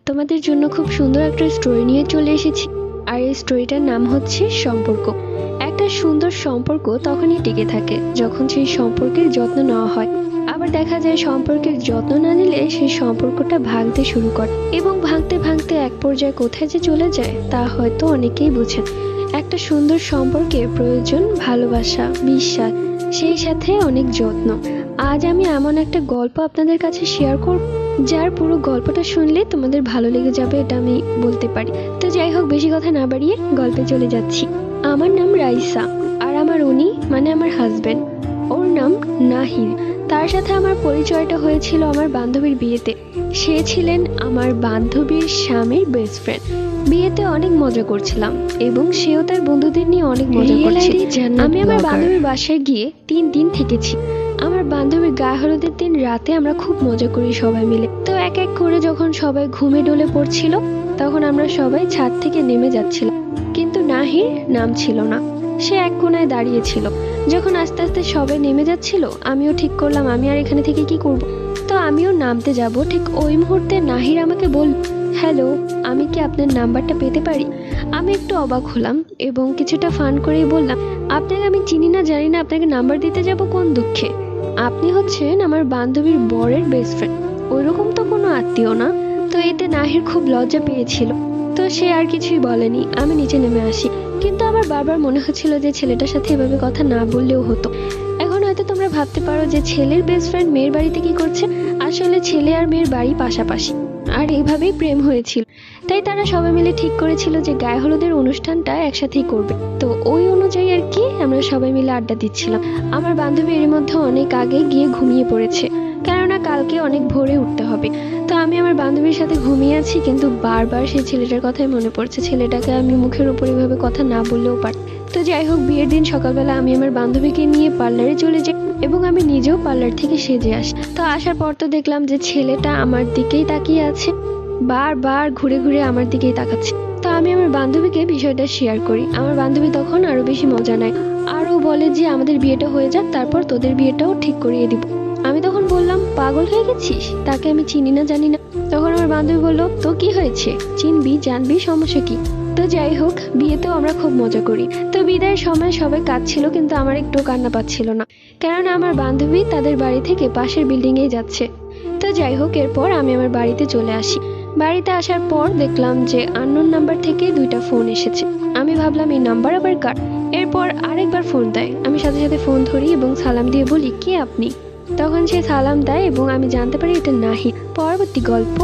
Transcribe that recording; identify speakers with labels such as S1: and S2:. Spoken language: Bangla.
S1: তোমাদের জন্য খুব সুন্দর একটা স্টোরি নিয়ে চলে এসেছি। আর এই স্টোরিটার নাম হচ্ছে সম্পর্ক। একটা সুন্দর সম্পর্ক তখনই টিকে থাকে যখন সেই সম্পর্কের যত্ন নেওয়া হয়। আবার দেখা যায় সম্পর্কের যত্ন না নিলে সেই সম্পর্কটা ভাঙতে শুরু করে এবং ভাঙতে ভাঙতে এক পর্যায়ে কোথায় যে চলে যায় তা হয়তো অনেকেই বুঝেন। একটা সুন্দর সম্পর্কের প্রয়োজন ভালোবাসা, বিশ্বাস, সেই সাথে অনেক যত্ন। আজ আমি এমন একটা গল্প আপনাদের কাছে শেয়ার করব যার পুরো গল্পটা শুনলে তোমাদের ভালো লেগে যাবে, এটা আমি বলতে পারি। তো যাই হোক, বেশি কথা না বাড়িয়ে গল্পে চলে যাচ্ছি। আমার নাম রাইসা, আর আমার উনি মানে আমার হাজবেন্ড, ওর নাম নাহিদ। তার সাথে আমার পরিচয়টা হয়েছিল আমার বান্ধবীর বিয়েতে। সে ছিলেন আমার বান্ধবীর স্বামীর বেস্ট ফ্রেন্ড। বিয়েতে অনেক মজা করছিলাম এবং সেও তার বন্ধুদের নিয়ে অনেক মজা করছিল। আমি আমার বান্ধবীর বাসায় গিয়ে 3 দিন থেকেছি। আমার বান্ধবীর গায়ে হলুদের দিন রাতে আমরা খুব মজা করি সবাই মিলে। তো এক এক করে যখন সবাই ঘুমে ডলে পড়ছিল তখন আমরা সবাই ছাদ থেকে নেমে যাচ্ছিলাম, কিন্তু নাহির নাম ছিল না। সে এক কোনায় দাঁড়িয়েছিল। যখন আস্তে আস্তে সবাই নেমে যাচ্ছিল আমিও ঠিক করলাম আমি আর এখানে থেকে কি করব। তো আমিও নামতে যাব, ঠিক ওই মুহূর্তে নাহির আমাকে বলল, হ্যালো, আমি কি আপনার নাম্বারটা পেতে পারি? আমি একটু অবাক হলাম এবং কিছুটা ফান করেই বললাম, আপনাকে আমি চিনি না জানি না, আপনাকে নাম্বার দিতে যাব কোন দুঃখে? আপনি হচ্ছেন আমার বান্ধবীর বরের বেস্ট ফ্রেন্ড, ওইরকম তো কোনো আত্মীয় না। তো এতে নাহির খুব লজ্জা পেয়েছিল, তো সে আর কিছুই বলেনি। আমি নিচে নেমে আসি, কিন্তু আমার বারবার মনে হচ্ছিল যে ছেলেটার সাথে এভাবে কথা না বললেও হতো। এখন হয়তো তোমরা ভাবতে পারো যে ছেলের বেস্ট ফ্রেন্ড মেয়ের বাড়িতে কি করছে। আসলে ছেলে আর মেয়ের বাড়ি পাশাপাশি, আর এইভাবেই প্রেম হয়েছিল। তাই তারা সবাই মিলে ঠিক করেছিল যে গায়ে হলুদের অনুষ্ঠানটা একসাথেই করবে। তো ওই অনুযায়ী আর কি আমরা সবাই মিলে আড্ডা দিচ্ছিলাম। আমার বান্ধবী এর মধ্যে অনেক আগে গিয়ে ঘুমিয়ে পড়েছে, কেননা কালকে অনেক ভোরে উঠতে হবে। তো আমি আমার বান্ধবীর সাথে ঘুমিয়ে আছি, কিন্তু বারবার সেই ছেলেটার কথাই মনে পড়ছে। ছেলেটাকে আমি মুখের উপর এভাবে কথা না বললেও পারি। তো যাই হোক, বিয়ের দিন সকালবেলা আমি আমার বান্ধবীকে নিয়ে পার্লারে চলে যাই এবং আমি নিজেও পার্লার থেকে সেজে আসি। তো আসার পর তো দেখলাম যে ছেলেটা আমার দিকেই তাকিয়ে আছে, বারবার ঘুরে ঘুরে আমার দিকেই তাকাচ্ছে। তো আমি আমার বান্ধবীকে বিষয়টা শেয়ার করি। আমার বান্ধবী তখন আরো বেশি মজা নেয়, আরও বলে যে আমাদের বিয়েটা হয়ে যাক, তারপর তোদের বিয়েটাও ঠিক করিয়ে দিব। আমি তখন বললাম, পাগল হয়ে গেছিস, তাকে আমি চিনি না জানি না। তখন আমার বান্ধবী বললো, তো কি হয়েছে, চিনবি জানবি, সমস্যা কি? তো যাই হোক, বিয়েতেও আমরা খুব মজা করি। তো বিদায়ের সময় সবাই কাঁদছিল, কিন্তু আমার একটু কান্না পাচ্ছিল না, কেননা আমার বান্ধবী তাদের বাড়ি থেকে পাশের বিল্ডিংয়েই যাচ্ছে। তো যাই হোক, এরপর আমি আমার বাড়িতে চলে আসি। বাড়িতে আসার পর দেখলাম যে আননোন নাম্বার থেকে 2টা ফোন এসেছে। আমি ভাবলাম এই নাম্বার আবার কার। এরপর আরেকবার ফোন দেয়, আমি সাথে সাথে ফোন ধরি এবং সালাম দিয়ে বলি, কে আপনি? তখন সে সালাম দেয় এবং আমি জানতে পারি এটা নাহিদ। পরবর্তী গল্প